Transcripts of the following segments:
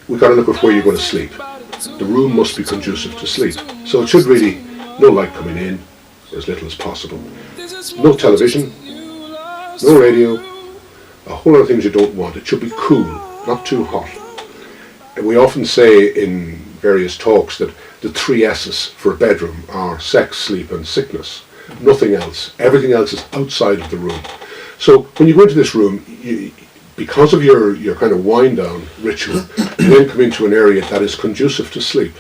we've got to look at where you're going to sleep. The room must be conducive to sleep. So it should really, no light coming in, as little as possible. No television, no radio, a whole lot of things you don't want. It should be cool, not too hot. And we often say in various talks that the 3 S's for a bedroom are sex, sleep and sickness. Nothing else. Everything else is outside of the room. So when you go into this room, because of your kind of wind down ritual, you then come into an area that is conducive to sleep.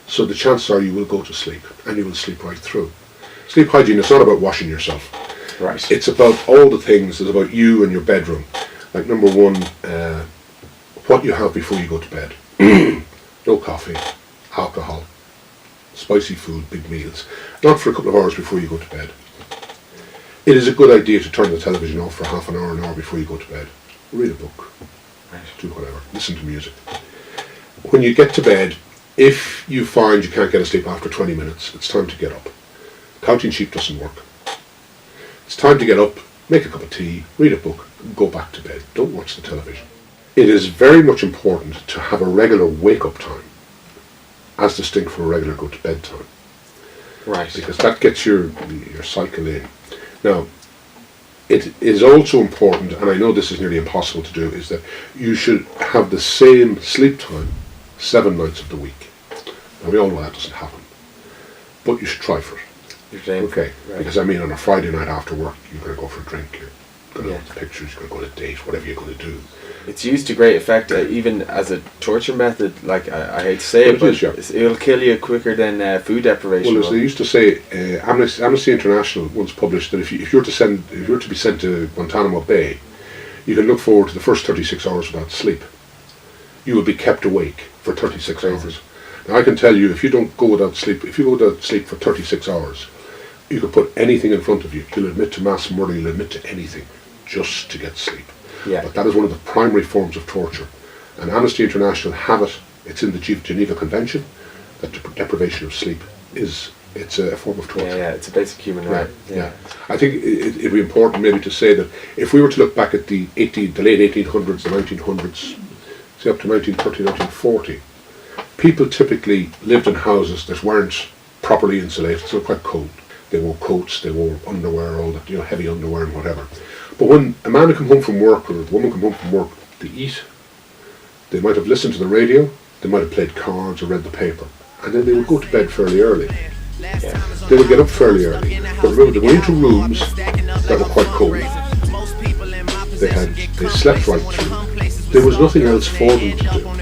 So the chances are you will go to sleep and you will sleep right through. Sleep hygiene is not about washing yourself. Right. It's about all the things. It's about you and your bedroom. Like number one, what you have before you go to bed. No coffee, alcohol, spicy food, big meals. Not for a couple of hours before you go to bed. It is a good idea to turn the television off for half an hour before you go to bed. Read a book. Right. Do whatever. Listen to music. When you get to bed, if you find you can't get asleep after 20 minutes, it's time to get up. Counting sheep doesn't work. It's time to get up, make a cup of tea, read a book, go back to bed. Don't watch the television. It is very much important to have a regular wake-up time, as distinct from a regular go-to-bed time. Right. Because that gets your cycle in. Now, it is also important, and I know this is nearly impossible to do, is that you should have the same sleep time 7 nights of the week. Now, we all know that doesn't happen, but you should try for it. You're saying, Okay, right. because I mean, on a Friday night after work, you're going to go for a drink, you're going to Yeah. look at the pictures, you're going to go on a date, whatever you're going to do. It's used to great effect, even as a torture method. Like I hate to say it, But it is, yeah. it'll kill you quicker than food deprivation. Well, as they used to say, Amnesty International once published that if you were to be sent to Guantanamo Bay, you can look forward to the first 36 hours without sleep. You will be kept awake for 36 hours. Now, I can tell you, if you don't go without sleep, if you go without sleep for 36 hours, you could put anything in front of you. You'll admit to mass murder, you'll admit to anything, just to get sleep. Yeah. But that is one of the primary forms of torture. And Amnesty International have it, it's in the Geneva Convention, that deprivation of sleep it's a form of torture. Yeah, it's a basic human right. Yeah. I think it'd be important maybe to say that if we were to look back at the late 1800s, the 1900s, say up to 1930, 1940, people typically lived in houses that weren't properly insulated, so quite cold. They wore coats, they wore underwear, all that, heavy underwear and whatever. But when a man would come home from work, or a woman come home from work to eat, they might have listened to the radio, they might have played cards or read the paper, and then they would go to bed fairly early. Yeah. They would get up fairly early. But remember, they went into rooms that were quite cold. They slept right through. There was nothing else for them to do.